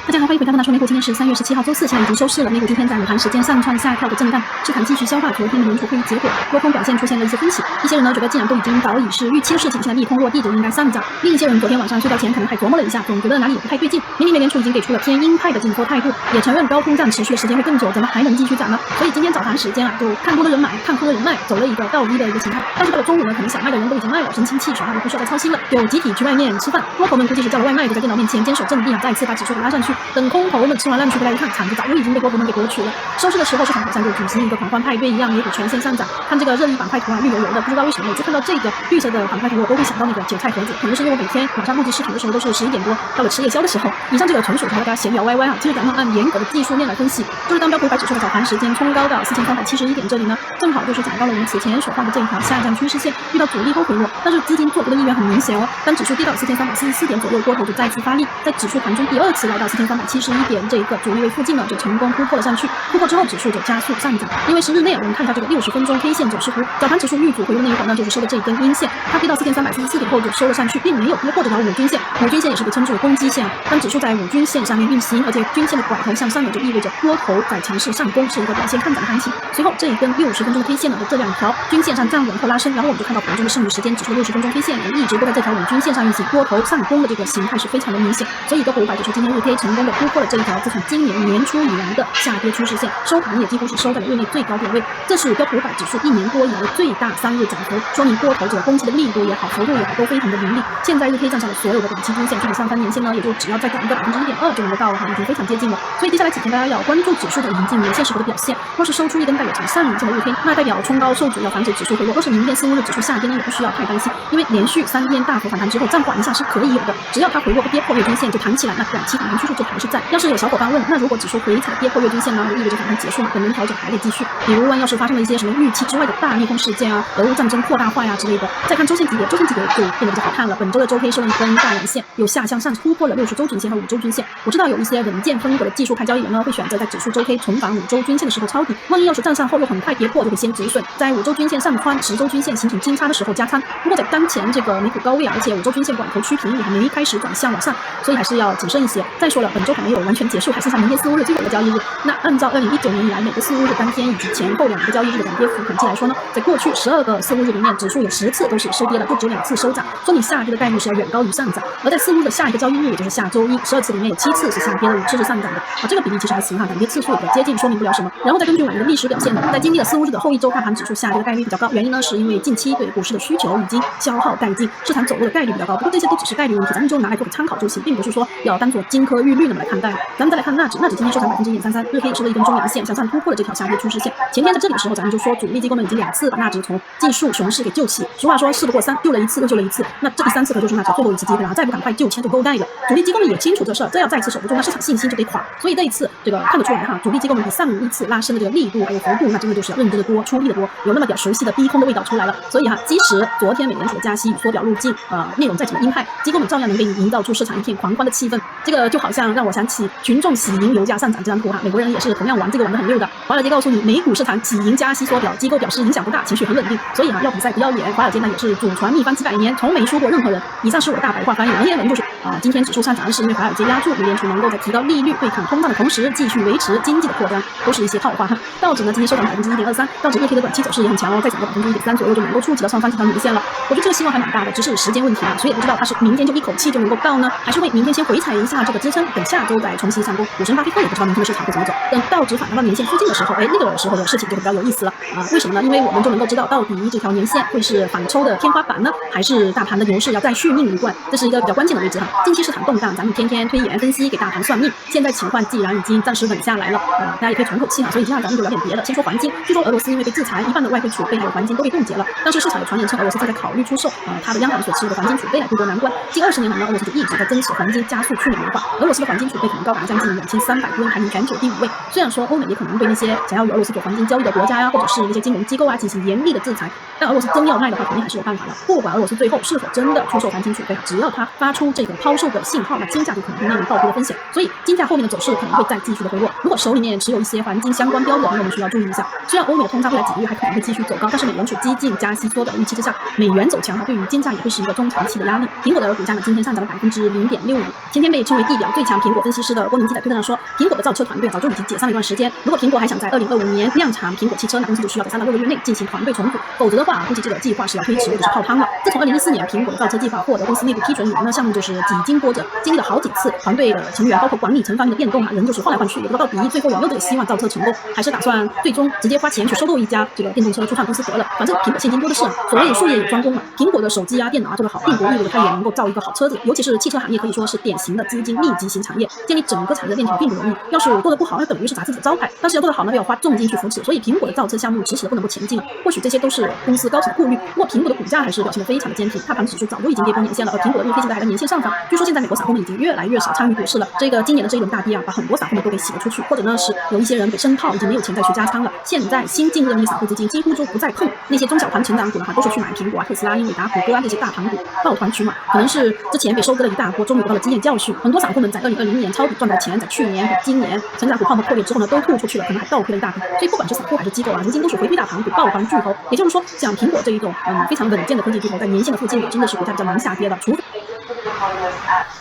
A: 大家好，欢迎回到大说美股。今天是3月17号周四，现在已经收市了。美股今天在午盘时间上窜下跳的震荡，市场继续消化昨天的联储会议结果，多空表现出现了一些分歧。一些人呢觉得既然都已经早已是预期的事情，现在利空落地就应该上涨；另一些人昨天晚上睡觉前可能还琢磨了一下，总觉得哪里也不太对劲。明明美联储已经给出了偏鹰派的紧缩态度，也承认高通胀持续的时间会更久，怎么还能继续涨呢？所以今天早盘时间就看多的人买，看空的人卖，走了一个倒 V 的一个形态。但是到了中午呢，可能想卖的人都已经卖了，神清气爽，就不需要再操心了，就集体去外面吃饭。多头们估计是叫了外卖，就在电脑面前坚守阵地再次把指数给拉上去。等空头们吃完烂去回来一看，场子早就已经被多头们给夺取了。收市的时候，市场好像就举行一个狂欢派对一样，美股全线上涨。看这个热议板块图绿油油的，不知道为什么每次看到这个绿色的板块图，我都会想到那个韭菜盒子。可能是因为我每天晚上录制视频的时候都是11点多，到了吃夜宵的时候。以上这个纯属和大家闲聊歪歪其实咱们按严格的技术面来分析，就是当标普500指数的早盘时间冲高到4371点这里呢，正好就是讲到了我们此前所画的这一条下降趋势线遇到阻力后回落，但是资金做多的意愿很明显哦。当指数跌到4344点左右，多头就再次发力，在指数盘中第2次来到4371点这一个阻力位附近呢，就成功突破了上去。突破之后，指数就加速上涨。因为是日内我们看一下这个60分钟 K 线走势图，早盘指数遇阻回落那一会儿呢，就是收的这一根阴线，它跌到4344点后就收了上去，并没有跌破这条5均线。5均线也是被称之为攻击线。当指数在5均线上面运行，而且均线的拐头向上呢，就意味着多头在尝试上攻，是一个表现看涨的行情。随后这一根60分钟的 K 线呢，在这2条均线上站稳后拉升，然后我们就看到盘中的剩余时间，指数的60分钟 K 线也一直都在这条5均线上运行，多头上攻的这个形态是非常的明显。所以标普500指数今天日 K 成功的突破了这一条自从今年年初以来的下跌趋势线，收盘也几乎是收在了日内最高点位。这是标普500指数1年多以来的最大3日涨幅，说明多头这个攻击的力度也好，幅度也好，都非常的凌厉。现在日 K 站上的所有的短期均线，距离上方年线呢，也就只要再涨一个1.2%就能够到了，已经非常接近了。所以接下来几天大家要关注指数的临近年线时候的表现。若是收出一根带有长上影线的日 K， 那代表冲高受阻，要防止指数回落。若是明天4、5日指数下跌呢，也不需要太担心，因为连续3天大幅反弹之后暂缓一下是可以有的，只要它回落不跌破月均线就弹起来，那短期反弹趋势就还是在。要是有小伙伴问，那如果指数回踩跌破月均线呢，就意味着反弹结束嘛，本轮调整还得继续。比如要是发生了一些什么预期之外的大利空事件俄乌战争扩大化之类的。再看周线级别，周线级别就变得比较好看了。本周的周 K 收了一根大阳线，有下向上突破了60周均线和5周均线。我知道有一些稳健风格的技术派交易员呢，会选择在指数周 K 重返5周均线的时候抄底，万一要是站上后又很快跌破，就会先止损，在5周均线上穿10周均线形成金叉的时候加仓。不过在当前这个美股高位而且5周均线拐头趋平，也还没开始转向往上，所以还是要谨慎一些。再说了，本周还没有完全结束，还剩下明天四五日最后一个交易日。那按照2019年以来每个四五日当天以及前后2个交易日的涨跌幅统计来说呢，在过去12个四五日里面，指数有10次都是收跌的，不止2次收涨，说明下跌的概率是要远高于上涨。而在四五日的下一个交易日，也就是下周一，12次里面有7次是下跌的，5次是上涨的这个比例其实还行涨跌次数也比较接近，说明不了什么。然后再根据我们的历史表现呢，在经历了四五日的后一周，大盘指数下跌的概率比较高，原因呢是因为近期对股市的需求已经消耗殆尽，市场走弱的概率比较高。不过这些都只是概率问题，咱们就拿来做个参考就行，并不是说要当做金科玉律那么来看待。咱们再来看纳指今天收涨1.33%，日 K 收了一根中阳线，向上突破了这条下跌趋势线。前天在这里的时候，咱们就说主力机构们已经2次把纳指从技术熊市给救起。俗话说事不过3，救了一次又救了一次，那这第3次可就是纳指最后一次机会了，再不赶快救签就够带了。主力机构们也清楚这事儿，这要再次守不住，那市场信心就得垮。所以这一次这个看得出来主力机构们比上一次拉升的这个力度还有幅度，那真的就是要认真的多，出力的多，有那么点熟悉的逼空的味道出来了。所以即使昨天美联储的加息与缩表路径内容再怎么鹰派，机构们照样能给你营造出市场一片狂欢的气氛。这个就好像让我想起群众喜迎油价上涨这张图美国人也是同样玩这个玩得很溜的。华尔街告诉你美股市场喜迎加息缩表，机构表示影响不大，情绪很稳定。所以要比赛不要演，华尔街呢也是祖传秘方几百年，从没输过任何人。以上是我的大白话翻译，文言文就是今天指数上涨是因为华尔街压住美联储能够在提高利率对抗通胀的同时继续维持经济的扩张，都是一些套话道指呢今天收涨1.23%，道指日 K 的短期走势也很强再涨个1.3%左右就能够触及到上方这条年线了。我觉得这个希望还蛮大的，只是时间问题谁也不知道它是明天就一口气就能够到呢，还是会明天先回踩一下这个支撑，等下周再重新上攻。股神巴菲特也不知道明天的市场会怎么走，等道指反弹到年线附近的时候那个时候的事情就会比较有意思了为什么呢？因为我们就能够知道到底这条年线会是反抽的天花板呢，还是大盘的牛市要再续命一贯，这是一个比较关键的位置近期市场动荡，咱们天天推演分析给大盘算命，现在情况既然已经暂时稳下来了大家也可以喘口气所以接下来咱们就聊点别的。先说黄金，据说俄罗斯因为被制裁，一半的外汇储备还有黄金都被冻结了，当时市场有传言称俄罗斯正在考虑出售它的央行所持有的黄金储备来渡过难关。近20年来呢，俄罗斯就一直在增持黄金，加速去美元化。俄罗斯的黄金储备可能高达将近2300吨，排名全球第5位。虽然说欧美也可能对那些想要与俄罗斯做黄金交易的国家或者是那些金融机构进行严厉的制裁，但俄罗斯真要卖的话，肯定还是有办法的。不管俄罗斯最后是否真的出售黄金储备只要它发出这个抛售的信号，那金价就可能会面临暴跌的风险。所以金价后面的走势可能会再继续的回落。如果手里面持有一些黄金相关标的朋友们需要注意一下。虽然欧美的通胀未来几个月还可能会继续走高，但是美联储激进加息缩表预期之下，美元走强对于金价也会是一个中长期的压力。苹果的股价呢今天上涨了0.65%。前天被称为地表最强苹果分析师的郭明基在推特上说，苹果的造车团队早就已经解散了一段时间，如果苹果还想在2025年量产苹果汽车，那公司就需要在3到6个月内进行团队重组，否则的话估计这个计划是要推迟或者是泡汤了。自从2014年苹果的造车计划获得公司内部批准以来呢，项目就是几经波折，经历了好几次团队的成员包括管理层方面的变动人就是换来换去，也不知道到底最后有没有这个希望造车成功，还是打算最终直接花钱去收购一家这个电动车初创公司得了。反正苹果现金多的是所谓术业有专攻苹果的手机电脑做得好，定国利禄的它也能够造一个好车子。尤其是汽车行业可以说是典型的资金密集型产业，建立整个产业链条并不容易。要是做得不好，那等于是砸自己的招牌；但是要做得好呢，又要花重金去扶持。所以苹果的造车项目迟迟的不能够前进或许这些都是公司高层的顾虑。不过苹果的股价还是表现得非常的坚挺，大盘指数早就已经跌破年线了，而苹果的日 K 现在还在年线上方。据说现在美国散户们已经越来越少参与股市了，这个今年的这一轮大跌把很多散户们都给洗了出去，或者呢是有一些人给深套，已经没有钱再去加仓了。现在新进入的那些散户资金几乎就不再碰那些中小盘成长股的都是去买苹果特斯拉、英伟达、谷歌这些大盘股，抱团取暖。可能是之前被收割了一大波，终于得到了经验教训。很多散户们在2020年抄底赚到钱，在去年和今年成长股泡沫破裂之后呢，都吐出去了，可能还倒亏了一大笔。所以不管是散户还是机构如今都是回归大盘股，抱团巨头。也就是说，像苹果这一种非常稳健的科技巨头，在年线的附近真的是股价比较难下跌的。除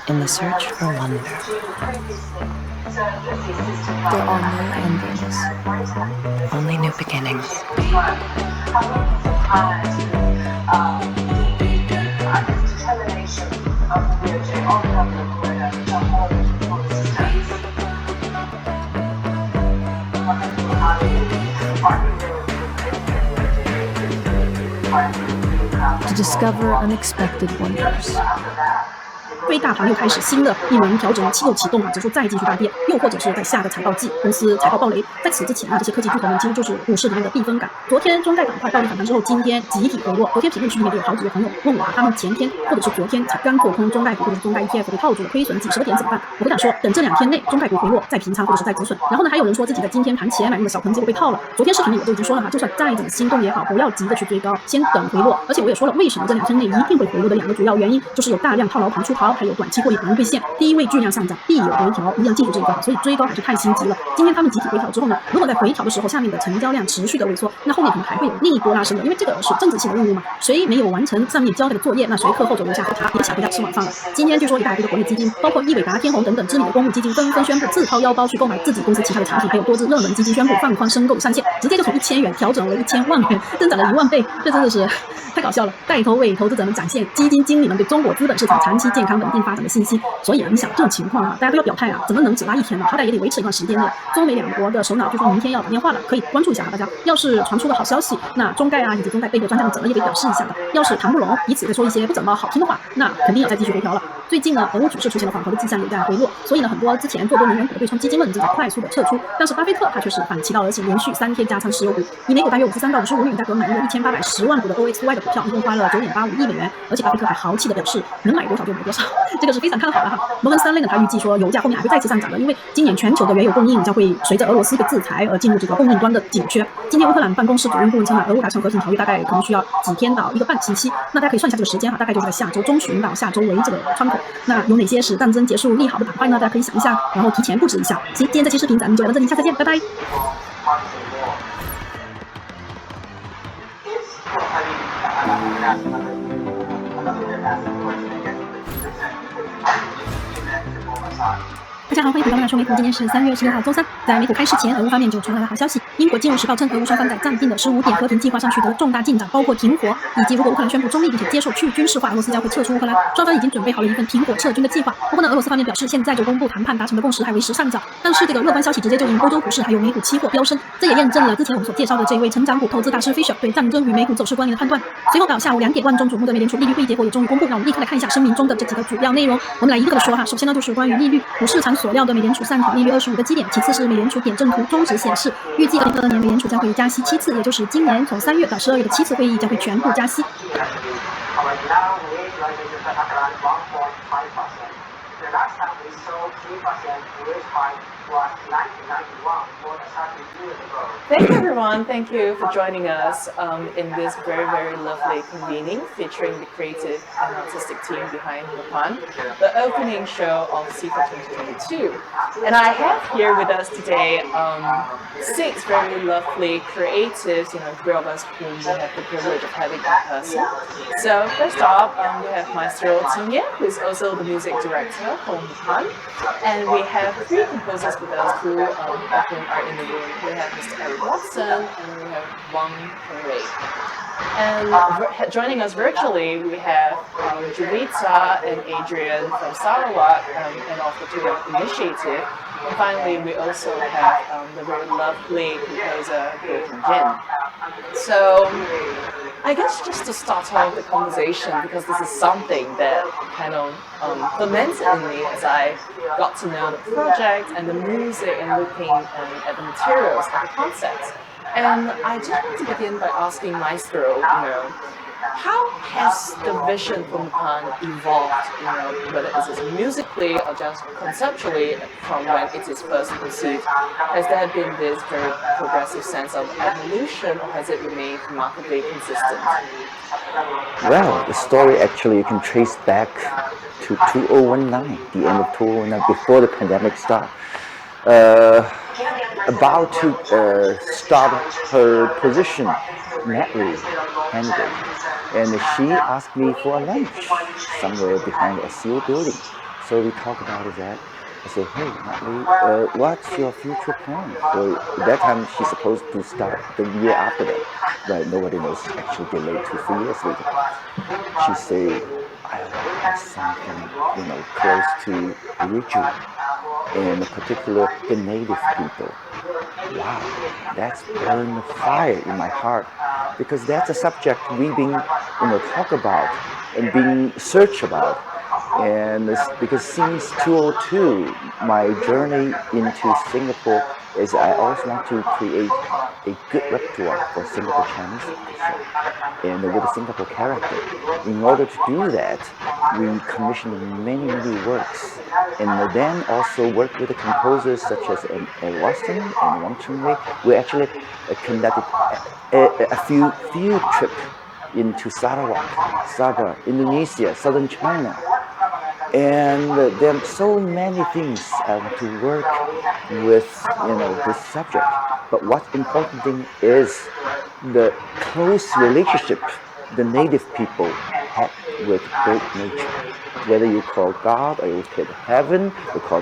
O: In the search for wonder, there are no endings, only new beginnings. To discover unexpected wonders. 非大盘又开始新的一轮调整又启动指数再继续大跌，又或者是在下个财报季公司财报暴雷。在此之前这些科技巨头们几乎就是股市里面的避风港。昨天中概板块暴力反弹之后，今天集体回落。昨天评论区里面就有好几个朋友问我他们前天或者是昨天才刚做空中概股或者是中概 ETF 被套住了，亏损几十个点怎么办？我不敢说，等这2天内中概股回落再平仓或者是再止损。然后呢，还有人说自己在今天盘前买入的小鹏结果被套了。昨天视频里我都已经说了就算再怎么心动也好，不要急着去追高，先等回落。而且我也说了，为什么这2天内一定会回落的2个主要原因，就是有大量套牢盘出逃，还还有短期获利可能兑现，第一位巨量上涨必有回调，一定要记住这一个，所以追高还是太心急了。今天他们集体回调之后呢，如果在回调的时候下面的成交量持续的萎缩，那后面可能还会有另一波拉升的，因为这个是政治性的任务嘛，谁没有完成上面交代的作业，那谁课后就留下喝茶，也想回家吃晚饭了。今天据说一大堆的国内基金，包括易伟达、天弘等等知名的公募基金，纷纷宣布自掏腰包去购买自己公司其他的产品，还有多只热门基金宣布放宽申购上限，直接就从1000元调整为1000万元，增长了1万倍，这真的是太搞笑了。带头为投资者们展现基金经理们对中国资本市场长期健康稳定发展的信心。所以你想这种情况啊，大家都要表态啊，怎么能只拉1天呢？好歹也得维持一段时间的。中美两国的首脑就说明天要打电话了，可以关注一下大家。要是传出个好消息，那中概啊以及中概背后专家们怎么也得表示一下的。要是谈不拢，彼此再说一些不怎么好听的话，那肯定要再继续回调了。最近呢，俄乌局势出现了缓和的迹象，有待回落，所以呢，很多之前做多能源股的对冲基金们正在快速的撤出。但是巴菲特他却是反其道而行，连续3天加仓石油股，以每股大约53到55美元价格买入了1810万股的 OXY 的股票，一共花了9.85亿美元。而且巴菲特还豪气的表示，能买多少就买多少，这个是非常看好的哈。摩根斯坦利呢，他预计说油价后面还会再次上涨的，因为今年全球的原油供应将会随着俄罗斯的制裁而进入这个供应端的紧缺。今天乌克兰办公室主任顾问称啊，俄乌达成和平条约大概可能需要几天到1个半星期，那大家可以算一下这个时间哈，大概就是在下周中旬到下周为这个窗口。那有哪些是战争结束利好的板块呢？大家可以想一下，然后提前布置一下。行，今天这期视频咱们就聊到这里，下次见，拜拜。大家好，欢迎回到乱说美股。今天是3月26号周三，在美股开市前，俄乌方面就传来了好消息。英国金融时报称，俄乌双方在暂定的15点和平计划上取得了重大进展，包括停火，以及如果乌克兰宣布中立并且接受去军事化，俄罗斯将会撤出乌克兰。双方已经准备好了一份停火撤军的计划。不过呢，俄罗斯方面表示，现在就公布谈判达成的共识还为时尚早。但是这个乐观消息直接就令欧洲股市还有美股期货飙升，这也验证了之前我们所介绍的这位成长股投资大师 Fisher 对战争与美股走势关联的判断。随后到下午2点，万众瞩目的美联储利率会议结果也终于公布，让我们立刻来看一下声明中的这几个主要内容。我们来一个个的说哈。首先呢，就是关于利率，股市场所料的美联储上调利率25个基点。其次是美联储点阵图中值显示，预计2022年美联储将会加息7次，也就是今年从3月到12月的7次会议将会全部加息。
P: Thank you, everyone. Thank you for joining us in this very, very lovely convening featuring the creative and artistic team behind the pun, the opening show of CIFA 2022. And I have here with us today 6 very lovely creatives, 3 of us whom we have the privilege of having in person. So first off, we have Maestro Tingye, who is also the music director from the pun. And we have 3 composers with us who often are in the room. We have Mr. Eric Watson, and we have Wang Pengwei. And joining us virtually, we have Julita and Adrian from Sarawak and of the Tuya Initiative. And finally, we also have the very lovely composer, Go Jin. So, I guess just to start off the conversation, because this is something that kind of fermented in me as I got to know the project and the music and looking at the materials and the concepts. And I just want to begin by asking Maestro, how has the vision from the pun evolved, whether it's musically or just conceptually from when it is first conceived? Has there been this very progressive sense of evolution, or has it remained remarkably consistent?
Q: Well, the story actually you can trace back to 2019, the end of 2019, before the pandemic started. About to start her position, Natalie candidate, and she asked me for a lunch somewhere behind a SEO building. So we talked about that. I said, hey, Natalie, what's your future plan? So at that time, she's supposed to start the year after that, but nobody knows. Actually delayed 2-3 years later. She said, I want something, close to ritual, and in particular the native people. Wow, that's burned fire in my heart, because that's a subject we've been, talk about and being searched about. And because since 2002, my journey into Singapore is I always want to create a good repertoire for Singapore Chinese and with a Singapore character. In order to do that, we commissioned many works, and then also worked with the composers such as Eric Watson and Wang Pengwei. We actually conducted a few field trips into Sarawak, Sabah, Indonesia, southern China. And there are so many things to work with, this subject. But what's important thing is the close relationship the native people had with great nature. Whether you call God or you call heaven, you call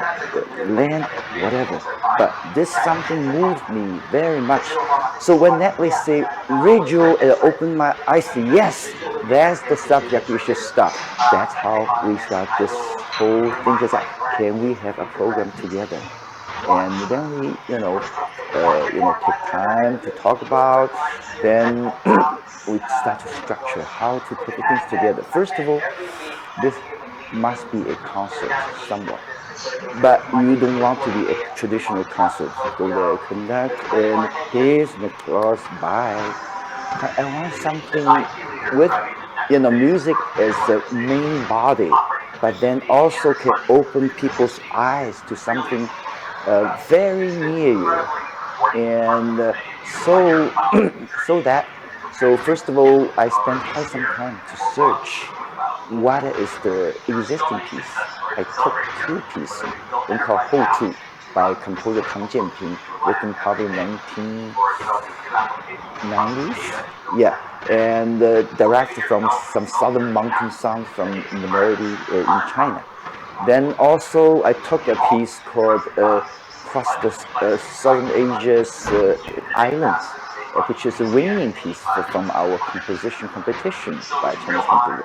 Q: land, whatever. But this something moved me very much. So when Natalie say radio, it opened my eyes to yes, that's the subject we should start. That's how we start this whole thing. Can we have a program together? And then we, take time to talk about. Then we start to structure how to put the things together. First of all, this must be a concert somewhat. But you don't want to be a traditional concert. Go there, conduct, and here's the cross by. I want something with, music as the main body, but then also can open people's eyes to something very near you. And so first of all, I spent quite some time to search what is the existing piece. I took two pieces, one called Hou Tu by composer Tang Jianping, written probably 1990s. Yeah, and directed from some southern mountain songs from minority in China. Then also I took a piece called Across the Southern Asia's Islands, which is a winning piece from our composition competition by Chinese composer.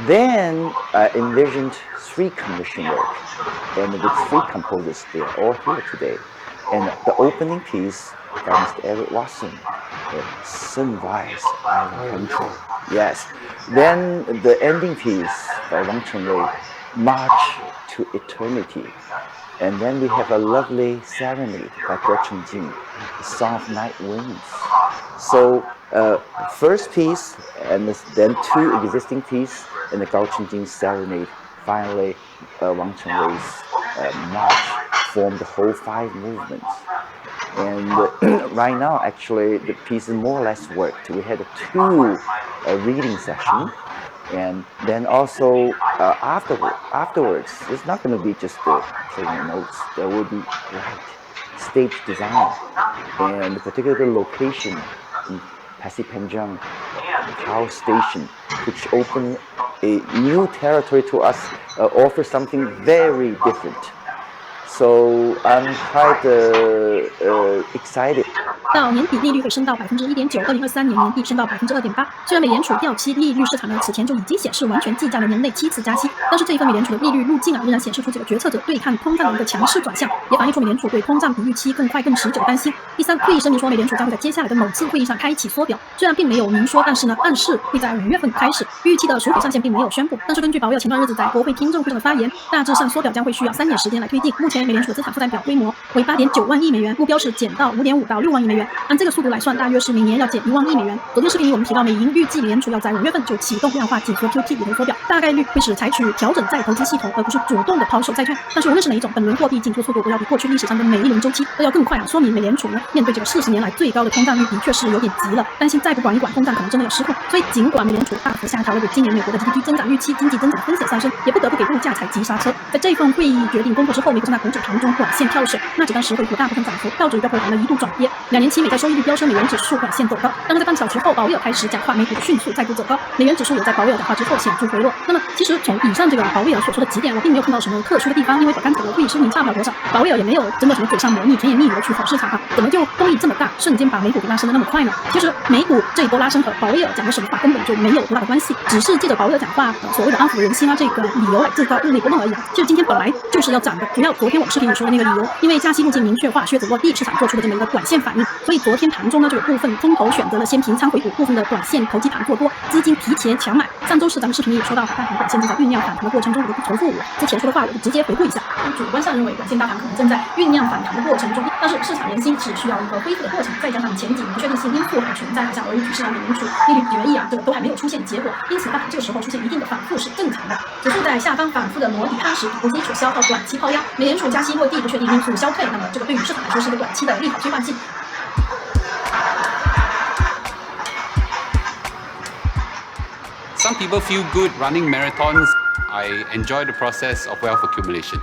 Q: Then I envisioned 3 commission work, and with 3 composers, they are all here today. And the opening piece by Mr. Eric Watson, Sunrise Island Country. Yes. Then the ending piece by Wang Chengwei, March to Eternity. And then we have a lovely serenade by Guo Chengjing, the Song of Night Winds. So first piece, and then 2 existing pieces, and the Gao Chengjing serenade. Finally, Wang Chengwei's march formed the whole 5 movements. And right now, actually, the piece is more or less worked. We had 2 reading sessions. And then also afterwards, it's not going to be just playing notes. There will be stage design, and particular location in Pasir Panjang Power Station, which opened a new territory to us, offers something very different. So I'm quite excited.
A: 到年底利率会升到 1.9%，2023年年底升到 2.8%。虽然美联储掉期利率市场呢此前就已经显示完全计价了年内7次加息，但是这一份美联储的利率路径仍然显示出这个决策者对抗通胀的一个强势转向，也反映出美联储对通胀比预期更快更持久的担心。第3，会议声明说美联储将会在接下来的某次会议上开启缩表，虽然并没有明说，但是呢暗示会在5月份开始。预期的赎回上限并没有宣布，但是根据鲍威尔前段日子在国会听证会上的发言，大致上缩表将会需要3年时间来推进。目前美联储的资产负债表规模为 8.9万亿美元，目标是减到 5.5到6万亿美元。按这个速度来算，大约是明年要减1万亿美元。昨天视频里我们提到，美银预计美联储要在5月份就启动量化紧缩 QT 也会缩表，大概率会是采取调整再投资系统，而不是主动的抛售债券。但是无论是哪一种，本轮货币紧缩速度都要比过去历史上的每一轮周期都要更快说明美联储呢面对这个40年来最高的通胀率的确是有点急了，担心再不管一管通胀可能真的有失控。所以尽管美联储大幅下调了对今年美国的 GDP 增长预期，经济增长风险上升，也不得不给物价踩急刹车。在这份会议决定公布之后，美国正在股指盘中短线跳水，纳指当时回吐大部分涨幅，道指标普盘呢一度转跌，2年期美债收益率飙升，美元指数短线走高。但是在半小时后，鲍威尔开始讲话，美股迅速再度走高，美元指数也在鲍威尔讲话之后显著回落。那么其实从以上这个鲍威尔所说的几点，我并没有看到什么特殊的地方，因为刚才的会议声明差不了多少，鲍威尔也没有真的什么嘴上模拟甜言蜜语的去讽市场啊，怎么就风力这么大，瞬间把美股给拉升的那么快呢？其实美股这一波拉升和鲍威尔讲的什么话根本就没有多大的关系，只是借着鲍威尔讲话所谓的安抚人心啊这个理由来制造日内波动而已啊。其实今天本来就是要涨的，主要昨天我视频里说的那个理由，因为加息路径明确化，靴子落地，市场做出的这么一个短线反应，所以昨天盘中呢就有部分空头选择了先平仓回补，部分的短线投机盘做多，资金提前强买。上周四咱们视频里也说到，大盘短线正在酝酿反弹的过程中，我就不重复我之前说的话，我就直接回顾一下。主观上认为短线大盘可能正在酝酿反弹的过程中，但是市场人心只需要一个恢复的过程，再加上前景不确定性因素还存在，像俄语局势啊、美联储利率决议啊，这个都还没有出现结果，因此大盘这个时候出现一定的反复是正常的。指数在下方反复的磨底踏实，底部基础消耗短期抛压，美联储加息落地不确定因素消退，那么这个对于市场来说是一个短期的利好催化剂。
R: Some people feel good running marathons. I enjoy the process of wealth accumulation.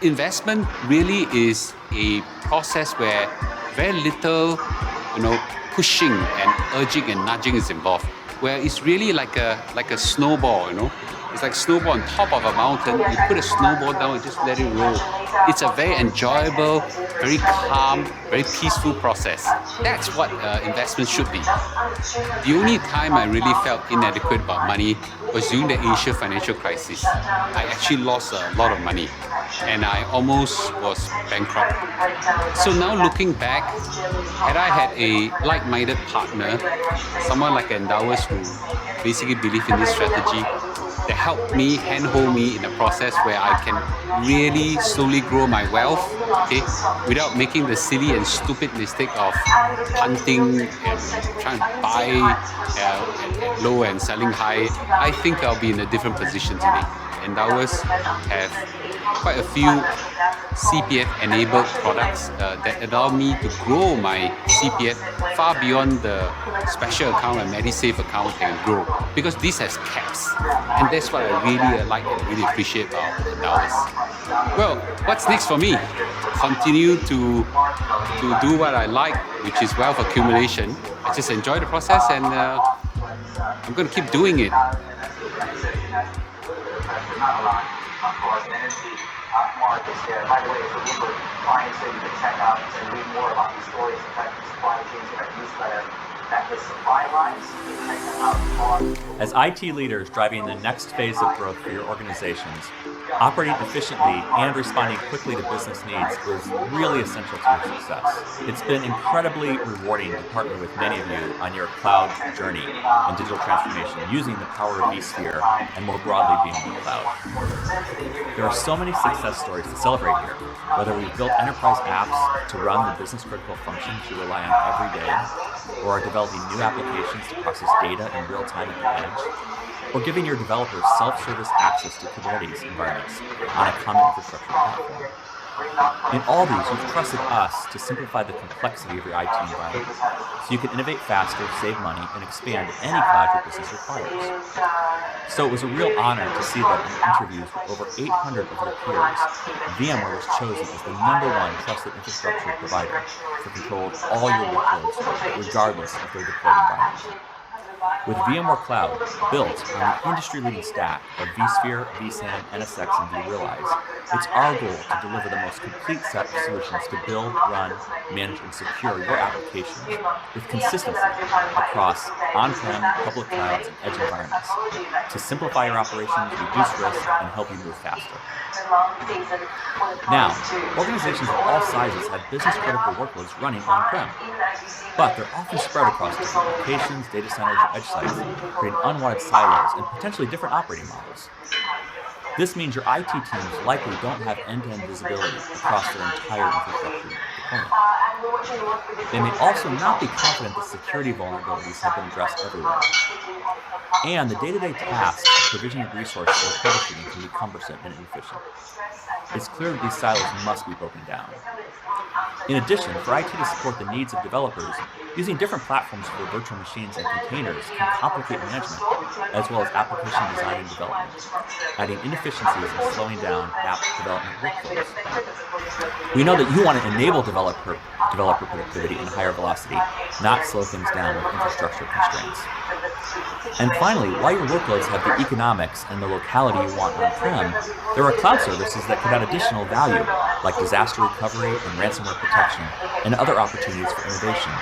R: Investment really is a process where very little, pushing and urging and nudging is involved. Where it's really like a snowball, It's like a snowball on top of a mountain. You put a snowball down and just let it roll. It's a very enjoyable, very calm, very peaceful process. That's what investment should be. The only time I really felt inadequate about money was during the Asia financial crisis. I actually lost a lot of money and I almost was bankrupt. So now looking back, had I had a like-minded partner, someone like Endowus who basically believed in this strategy, that helped me, handhold me in a process where I can really slowly grow my wealth, without making the silly and stupid mistake of punting and trying to buy at low and selling high. I think I'll be in a different position today. Endowus have quite a few CPF-enabled products that allow me to grow my CPF far beyond the special account and MediSave account can grow, because this has caps, and that's what I really like and really appreciate about Endowus. Well, what's next for me? Continue to do what I like, which is wealth accumulation. I just enjoy the process, and I'm going to keep doing it.
S: Mark is here. By the way, for Bloomberg clients that you can check out and read more about these stories and type of supply chains in our newsletter at the supply lines. You can check them out on.
C: As IT leaders driving the next phase of growth for your organizations, operating efficiently and responding quickly to business needs is really essential to your success. It's been incredibly rewarding to partner with many of you on your cloud journey and digital transformation using the power of vSphere and more broadly VMware Cloud. There are so many success stories to celebrate here, whether we've built enterprise apps to run the business-critical functions you rely on every day, or are developing new applications to process data in real time at the edge, or giving your developers self-service access to Kubernetes environments on a common infrastructure platform. In all these, you've trusted us to simplify the complexity of your IT environment, so you can innovate faster, save money, and expand any cloud your business requires. So it was a real honor to see that in interviews with over 800 of your peers, VMware was chosen as the #1 trusted infrastructure provider for control of all your workloads, regardless of their deployed environment. With VMware Cloud built on the industry-leading stack of vSphere, vSAN, NSX, and vRealize, it's our goal to deliver the most complete set of solutions to build, run, manage, and secure your applications with consistency across on-prem, public clouds, and edge environments to simplify your operations, reduce risk, and help you move faster. Now, organizations of all sizes have business-critical workloads running on-prem, but they're often spread across different locations, data centers, and edge sites, creating unwanted silos and potentially different operating models. This means your IT teams likely don't have end-to-end visibility across their entire infrastructure deployment. They may also not be confident that security vulnerabilities have been addressed everywhere. And the day-to-day tasks of provisioning resources or troubleshooting can be cumbersome and inefficient. It's clear that these silos must be broken down. In addition, for IT to support the needs of developers, using different platforms for virtual machines and containers can complicate management, as well as application design and development, adding inefficiencies and slowing down app development workflows. We know that you want to enable developer productivity and higher velocity, not slow things down with infrastructure constraints. And finally, while your workloads have the economics and the locality you want on-prem, there are cloud services that could add additional value, like disaster recovery and ransomware protection, and other opportunities for innovation.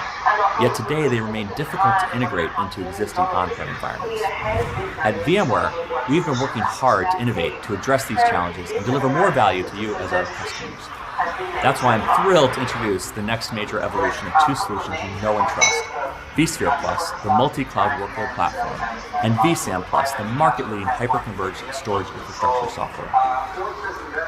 C: Yet today, they remain difficult to integrate into existing on-prem environments. At VMware, we've been working hard to innovate to address these challenges and deliver more value to you as our customers. That's why I'm thrilled to introduce the next major evolution of two solutions you know and trust: vSphere Plus, the multi-cloud workload platform, and vSAN Plus, the market-leading hyper-converged storage infrastructure software.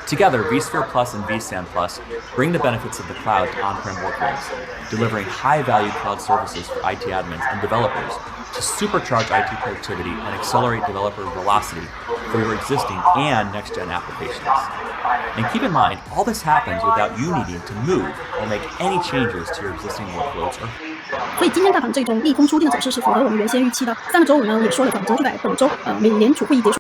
C: Together, vSphere Plus and vSAN Plus bring the benefits of the cloud to on-prem workloads, delivering high-value cloud services for IT admins and developers to supercharge IT productivity and accelerate developer velocity for your existing and next-gen applications. And keep in mind, all this happens without you needing to move or make any changes to your existing workloads.
O: 所以今天大盘这种利空出尽的走势是符合我们原先预期的。上个周五呢也说了，本周就在本周美联储会议结束。